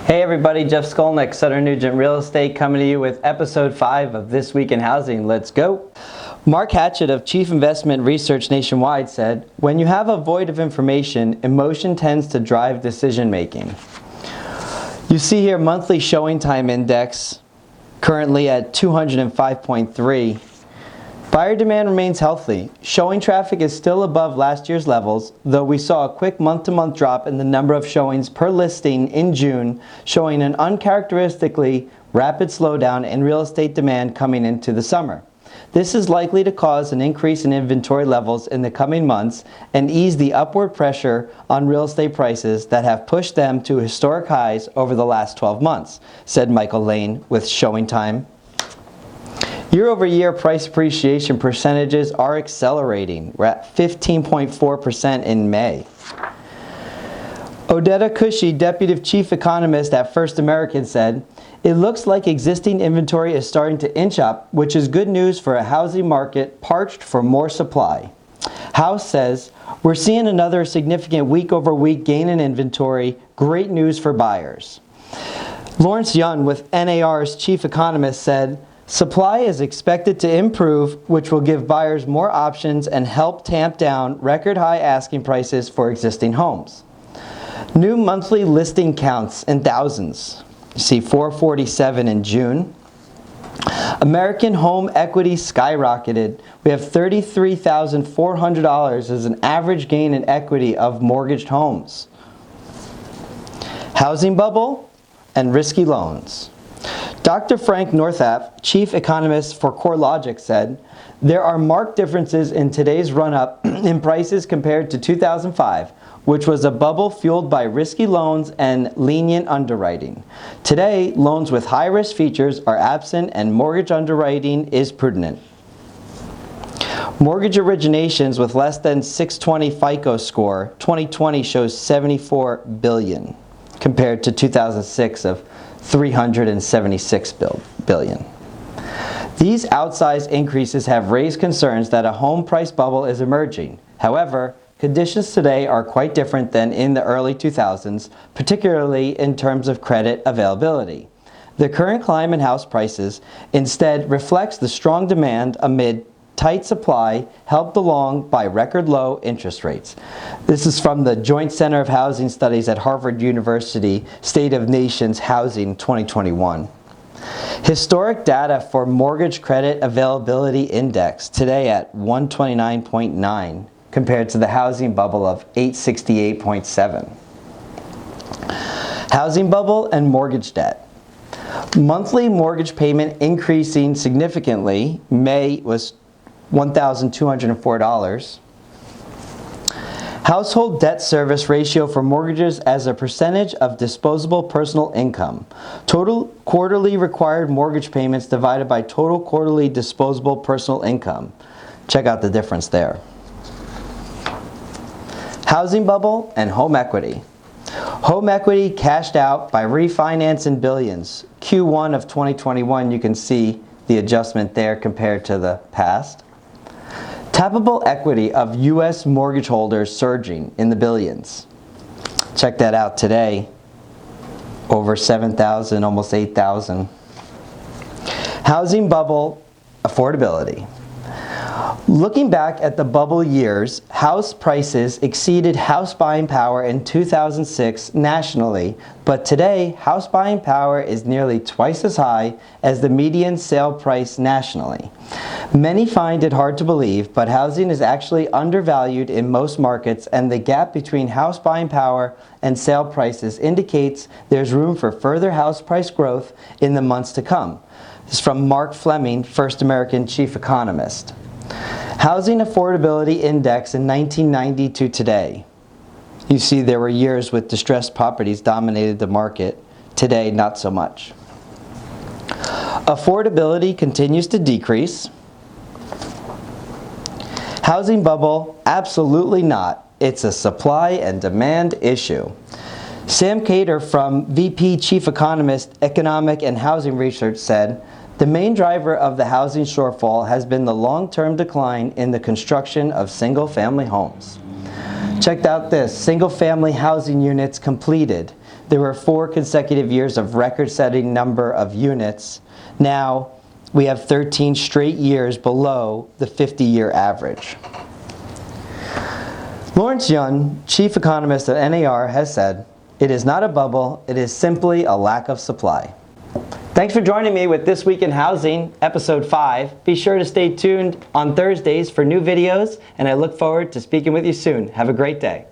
Hey everybody, Jeff Skulnik, Sutter Nugent Real Estate, coming to you with episode 5 of This Week in Housing. Let's go. Mark Hatchett of Chief Investment Research Nationwide said, "When you have a void of information, emotion tends to drive decision making." You see here monthly showing time index currently at 205.3. Buyer demand remains healthy. Showing traffic is still above last year's levels, though we saw a quick month-to-month drop in the number of showings per listing in June, showing an uncharacteristically rapid slowdown in real estate demand coming into the summer. This is likely to cause an increase in inventory levels in the coming months and ease the upward pressure on real estate prices that have pushed them to historic highs over the last 12 months, said Michael Lane with Showing Time. Year-over-year price appreciation percentages are accelerating. We're at 15.4% in May. Odetta Cushy, Deputy Chief Economist at First American, said, "It looks like existing inventory is starting to inch up, which is good news for a housing market parched for more supply." House says, "We're seeing another significant week-over-week gain in inventory. Great news for buyers." Lawrence Yun with NAR's Chief Economist said, "Supply is expected to improve, which will give buyers more options and help tamp down record-high asking prices for existing homes." New monthly listing counts in thousands. You see 447 in June. American home equity skyrocketed. We have $33,400 as an average gain in equity of mortgaged homes. Housing bubble and risky loans. Dr. Frank Northapp, Chief Economist for CoreLogic, said, "There are marked differences in today's run-up in prices compared to 2005, which was a bubble fueled by risky loans and lenient underwriting. Today, loans with high-risk features are absent and mortgage underwriting is prudent." Mortgage originations with less than 620 FICO score, 2020 shows $74 billion compared to 2006 of $376 billion. These outsized increases have raised concerns that a home price bubble is emerging. However, conditions today are quite different than in the early 2000s, particularly in terms of credit availability. The current climb in house prices instead reflects the strong demand amid tight supply, helped along by record low interest rates. This is from the Joint Center of Housing Studies at Harvard University, State of Nations Housing 2021. Historic data for Mortgage Credit Availability Index, today at 129.9, compared to the housing bubble of 868.7. Housing bubble and mortgage debt. Monthly mortgage payment increasing significantly. May was $1,204. Household debt service ratio for mortgages as a percentage of disposable personal income. Total quarterly required mortgage payments divided by total quarterly disposable personal income. Check out the difference there. Housing bubble and home equity. Home equity cashed out by refinance in billions. Q1 of 2021, you can see the adjustment there compared to the past. Tappable equity of U.S. mortgage holders surging in the billions. Check that out today. Over 7,000, almost 8,000. Housing bubble, affordability. Looking back at the bubble years, house prices exceeded house buying power in 2006 nationally, but today house buying power is nearly twice as high as the median sale price nationally. Many find it hard to believe, but housing is actually undervalued in most markets, and the gap between house buying power and sale prices indicates there's room for further house price growth in the months to come. This is from Mark Fleming, First American Chief Economist. Housing Affordability Index in 1990 to today. You see there were years with distressed properties dominated the market. Today, not so much. Affordability continues to decrease. Housing bubble, absolutely not. It's a supply and demand issue. Sam Cater from VP Chief Economist, Economic and Housing Research said, "The main driver of the housing shortfall has been the long-term decline in the construction of single-family homes." Check out this, single-family housing units completed. There were 4 consecutive years of record-setting number of units. Now, we have 13 straight years below the 50-year average. Lawrence Yun, chief economist at NAR, has said, "It is not a bubble, it is simply a lack of supply." Thanks for joining me with This Week in Housing, Episode 5. Be sure to stay tuned on Thursdays for new videos, and I look forward to speaking with you soon. Have a great day.